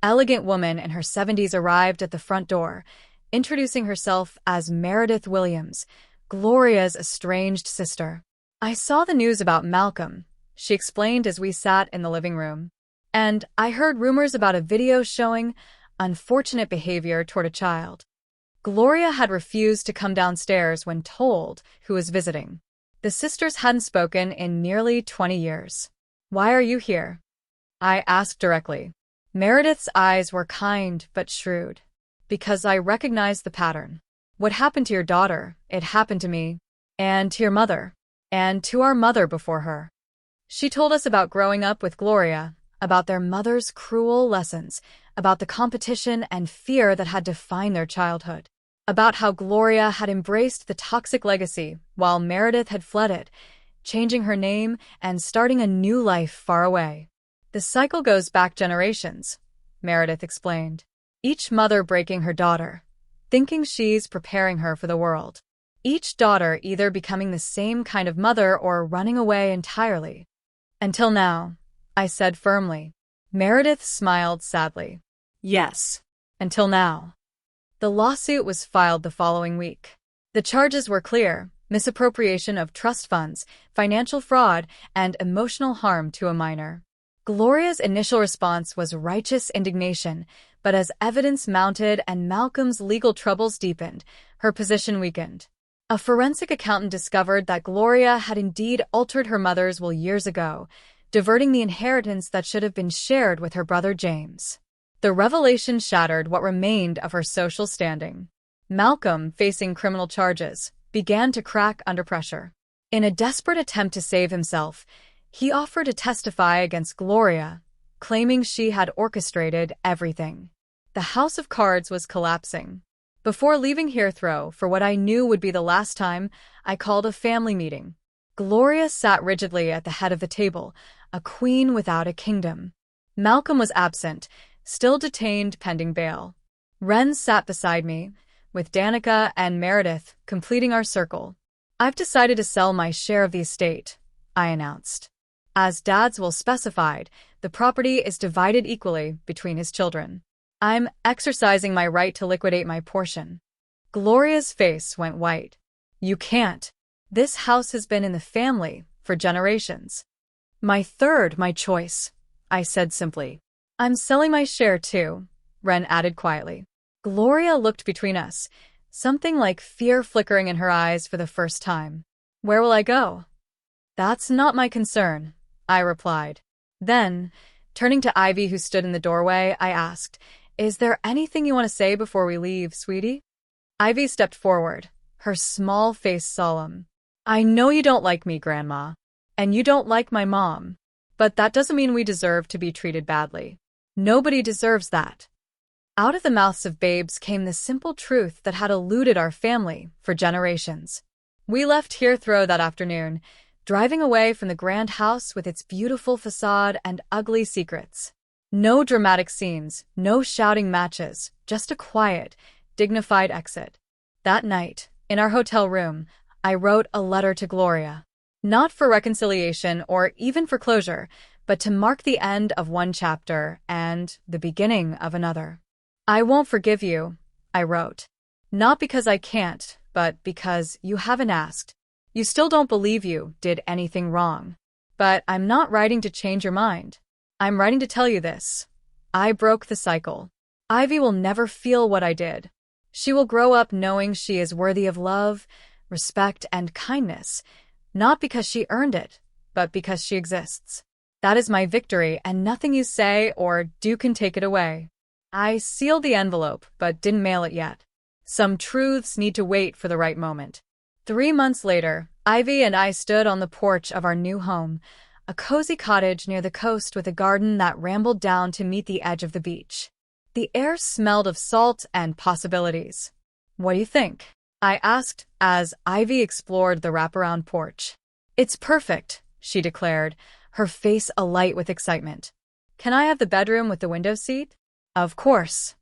elegant woman in her 70s arrived at the front door, introducing herself as Meredith Williams, Gloria's estranged sister. I saw the news about Malcolm, she explained as we sat in the living room. And I heard rumors about a video showing unfortunate behavior toward a child. Gloria had refused to come downstairs when told who was visiting. The sisters hadn't spoken in nearly 20 years. Why are you here? I asked directly. Meredith's eyes were kind but shrewd. Because I recognized the pattern. What happened to your daughter, it happened to me, and to your mother, and to our mother before her. She told us about growing up with Gloria, about their mother's cruel lessons, about the competition and fear that had defined their childhood, about how Gloria had embraced the toxic legacy while Meredith had fled it, changing her name and starting a new life far away. The cycle goes back generations, Meredith explained. Each mother breaking her daughter, thinking she's preparing her for the world. Each daughter either becoming the same kind of mother or running away entirely. Until now, I said firmly. Meredith smiled sadly. Yes, until now. The lawsuit was filed the following week. The charges were clear: misappropriation of trust funds, financial fraud, and emotional harm to a minor. Gloria's initial response was righteous indignation, but as evidence mounted and Malcolm's legal troubles deepened, her position weakened. A forensic accountant discovered that Gloria had indeed altered her mother's will years ago, diverting the inheritance that should have been shared with her brother James. The revelation shattered what remained of her social standing. Malcolm, facing criminal charges, began to crack under pressure. In a desperate attempt to save himself, he offered to testify against Gloria, claiming she had orchestrated everything. The house of cards was collapsing. Before leaving Herthrow for what I knew would be the last time, I called a family meeting. Gloria sat rigidly at the head of the table, a queen without a kingdom. Malcolm was absent, still detained pending bail. Wren sat beside me, with Danica and Meredith completing our circle. "I've decided to sell my share of the estate," I announced. "As Dad's will specified, the property is divided equally between his children. I'm exercising my right to liquidate my portion." Gloria's face went white. "You can't. This house has been in the family for generations." My choice," I said simply. "I'm selling my share too," Wren added quietly. Gloria looked between us, something like fear flickering in her eyes for the first time. "Where will I go?" "That's not my concern," I replied. Then, turning to Ivy who stood in the doorway, I asked, "Is there anything you want to say before we leave, sweetie?" Ivy stepped forward, her small face solemn. "I know you don't like me, Grandma, and you don't like my mom, but that doesn't mean we deserve to be treated badly. Nobody deserves that." Out of the mouths of babes came the simple truth that had eluded our family for generations. We left Herthrow that afternoon, driving away from the grand house with its beautiful facade and ugly secrets. No dramatic scenes, no shouting matches, just a quiet, dignified exit. That night, in our hotel room, I wrote a letter to Gloria. Not for reconciliation or even for closure, but to mark the end of one chapter and the beginning of another. "I won't forgive you," I wrote. "Not because I can't, but because you haven't asked. You still don't believe you did anything wrong. But I'm not writing to change your mind. I'm writing to tell you this. I broke the cycle. Ivy will never feel what I did. She will grow up knowing she is worthy of love, respect, and kindness, not because she earned it, but because she exists. That is my victory, and nothing you say or do can take it away." I sealed the envelope, but didn't mail it yet. Some truths need to wait for the right moment. 3 months later, Ivy and I stood on the porch of our new home, a cozy cottage near the coast with a garden that rambled down to meet the edge of the beach. The air smelled of salt and possibilities. "What do you think?" I asked as Ivy explored the wraparound porch. "It's perfect," she declared, her face alight with excitement. "Can I have the bedroom with the window seat?" Of course.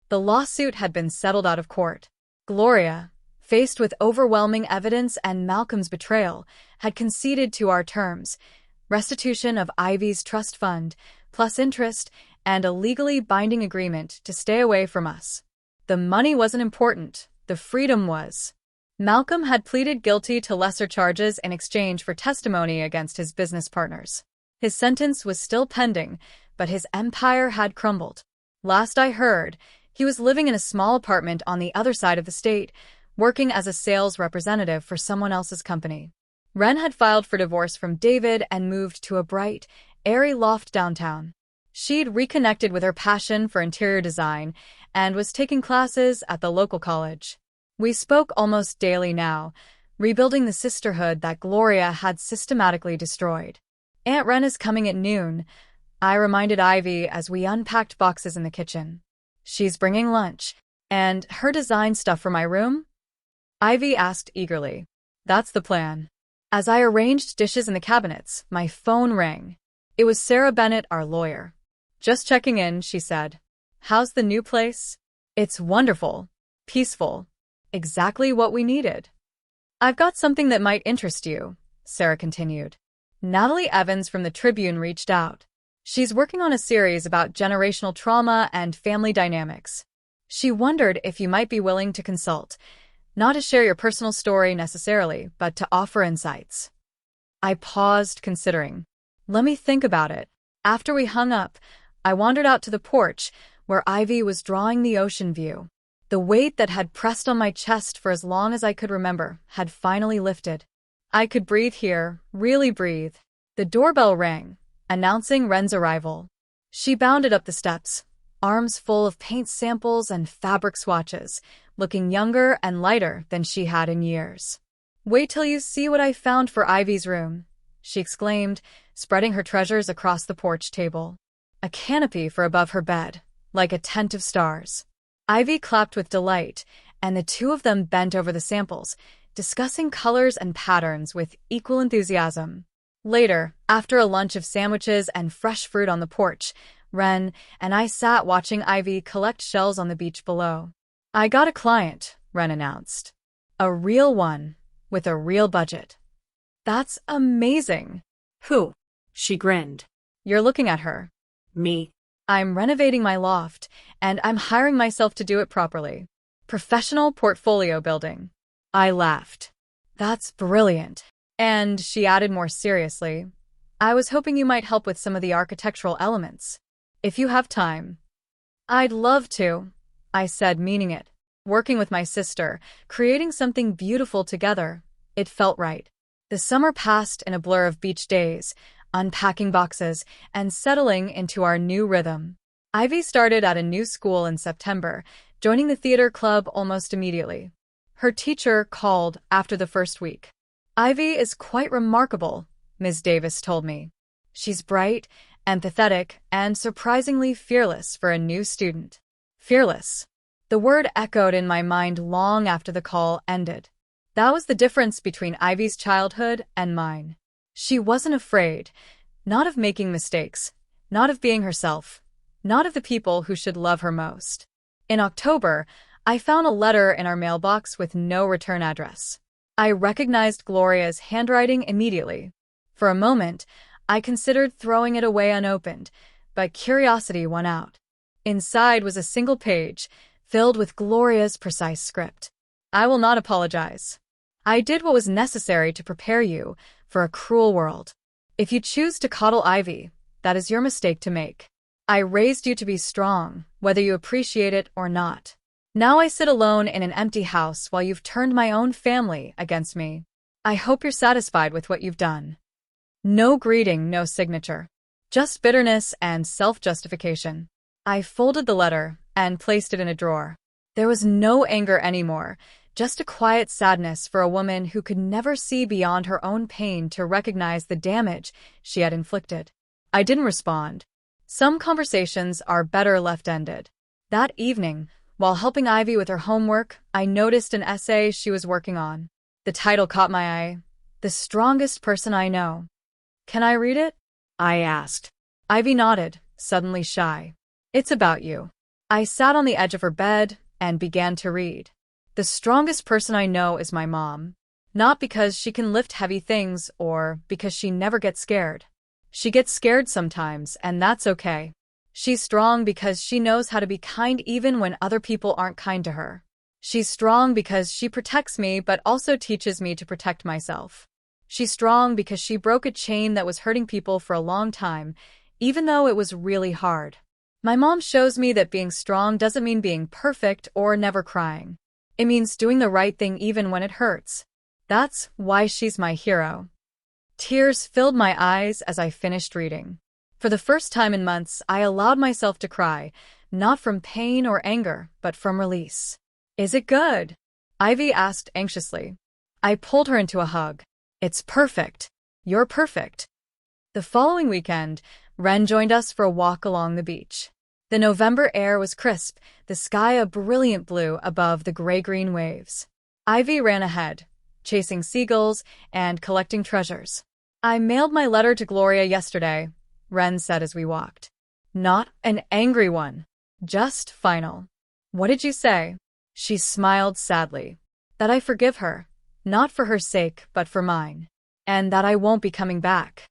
The lawsuit had been settled out of court. Gloria, faced with overwhelming evidence and Malcolm's betrayal, had conceded to our terms: restitution of Ivy's trust fund, plus interest, and a legally binding agreement to stay away from us. The money wasn't important, the freedom was. Malcolm had pleaded guilty to lesser charges in exchange for testimony against his business partners. His sentence was still pending, but his empire had crumbled. Last I heard, he was living in a small apartment on the other side of the state, working as a sales representative for someone else's company. Wren had filed for divorce from David and moved to a bright, airy loft downtown. She'd reconnected with her passion for interior design and was taking classes at the local college. We spoke almost daily now, rebuilding the sisterhood that Gloria had systematically destroyed. "Aunt Wren is coming at noon," I reminded Ivy as we unpacked boxes in the kitchen. "She's bringing lunch. And her design stuff for my room?" Ivy asked eagerly. "That's the plan." As I arranged dishes in the cabinets, my phone rang. It was Sarah Bennett, our lawyer. "Just checking in," she said. "How's the new place?" "It's wonderful. Peaceful. Exactly what we needed." "I've got something that might interest you," Sarah continued. "Natalie Evans from the Tribune reached out. She's working on a series about generational trauma and family dynamics. She wondered if you might be willing to consult, not to share your personal story necessarily, but to offer insights." I paused, considering. "Let me think about it." After we hung up, I wandered out to the porch, where Ivy was drawing the ocean view. The weight that had pressed on my chest for as long as I could remember had finally lifted. I could breathe here, really breathe. The doorbell rang, announcing Wren's arrival. She bounded up the steps, arms full of paint samples and fabric swatches, looking younger and lighter than she had in years. "Wait till you see what I found for Ivy's room," she exclaimed, spreading her treasures across the porch table. a canopy for above her bed, like a tent of stars. Ivy clapped with delight, and the two of them bent over the samples, discussing colors and patterns with equal enthusiasm. Later, after a lunch of sandwiches and fresh fruit on the porch, Wren and I sat watching Ivy collect shells on the beach below. "I got a client," Wren announced. "A real one, with a real budget." "That's amazing." Who? She grinned. "You're looking at her." Me. "I'm renovating my loft, and I'm hiring myself to do it properly. Professional portfolio building." I laughed. "That's brilliant." And she added more seriously, "I was hoping you might help with some of the architectural elements, if you have time." "I'd love to," I said, meaning it. Working with my sister, creating something beautiful together, it felt right. The summer passed in a blur of beach days, unpacking boxes and settling into our new rhythm. Ivy started at a new school in September, joining the theater club almost immediately. Her teacher called after the first week. "Ivy is quite remarkable," Ms. Davis told me. "She's bright, empathetic, and surprisingly fearless for a new student." Fearless. The word echoed in my mind long after the call ended. That was the difference between Ivy's childhood and mine. She wasn't afraid, not of making mistakes, not of being herself, not of the people who should love her most. In October, I found a letter in our mailbox with no return address. I recognized Gloria's handwriting immediately. For a moment, I considered throwing it away unopened, but curiosity won out. Inside was a single page, filled with Gloria's precise script. "I will not apologize. I did what was necessary to prepare you for a cruel world. If you choose to coddle Ivy, that is your mistake to make. I raised you to be strong, whether you appreciate it or not. Now I sit alone in an empty house while you've turned my own family against me. I hope you're satisfied with what you've done." No greeting, no signature. Just bitterness and self-justification. I folded the letter and placed it in a drawer. There was no anger anymore, just a quiet sadness for a woman who could never see beyond her own pain to recognize the damage she had inflicted. I didn't respond. Some conversations are better left ended. That evening, while helping Ivy with her homework, I noticed an essay she was working on. The title caught my eye, "The Strongest Person I Know." "Can I read it?" I asked. Ivy nodded, suddenly shy. "It's about you." I sat on the edge of her bed and began to read. "The strongest person I know is my mom. Not because she can lift heavy things or because she never gets scared. She gets scared sometimes, and that's okay. She's strong because she knows how to be kind even when other people aren't kind to her. She's strong because she protects me but also teaches me to protect myself. She's strong because she broke a chain that was hurting people for a long time, even though it was really hard. My mom shows me that being strong doesn't mean being perfect or never crying. It means doing the right thing even when it hurts. That's why she's my hero." Tears filled my eyes as I finished reading. For the first time in months, I allowed myself to cry, not from pain or anger, but from release. "Is it good?" Ivy asked anxiously. I pulled her into a hug. "It's perfect. You're perfect." The following weekend, Wren joined us for a walk along the beach. The November air was crisp, the sky a brilliant blue above the gray-green waves. Ivy ran ahead, chasing seagulls and collecting treasures. "I mailed my letter to Gloria yesterday," Wren said as we walked. "Not an angry one. Just final." "What did you say?" She smiled sadly. "That I forgive her, not for her sake but for mine. And that I won't be coming back."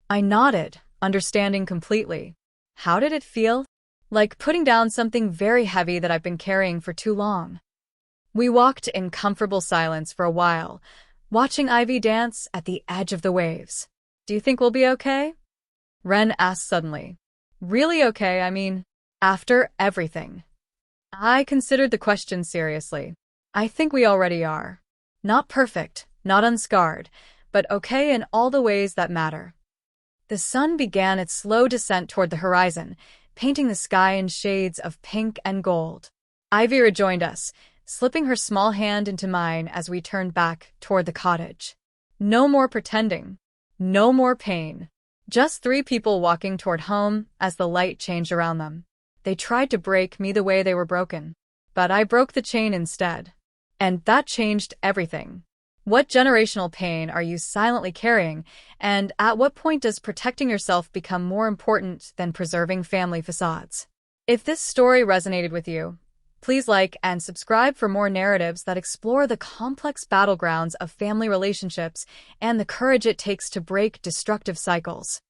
I nodded, understanding completely. How did it feel? Like putting down something very heavy that I've been carrying for too long. We walked in comfortable silence for a while, watching Ivy dance at the edge of the waves. "Do you think we'll be okay?" Wren asked suddenly. "Really okay, I mean, after everything?" I considered the question seriously. "I think we already are. Not perfect, not unscarred, but okay in all the ways that matter." The sun began its slow descent toward the horizon, painting the sky in shades of pink and gold. Ivy rejoined us, slipping her small hand into mine as we turned back toward the cottage. No more pretending. No more pain. Just three people walking toward home as the light changed around them. They tried to break me the way they were broken. But I broke the chain instead. And that changed everything. What generational pain are you silently carrying, and at what point does protecting yourself become more important than preserving family facades? If this story resonated with you, please like and subscribe for more narratives that explore the complex battlegrounds of family relationships and the courage it takes to break destructive cycles.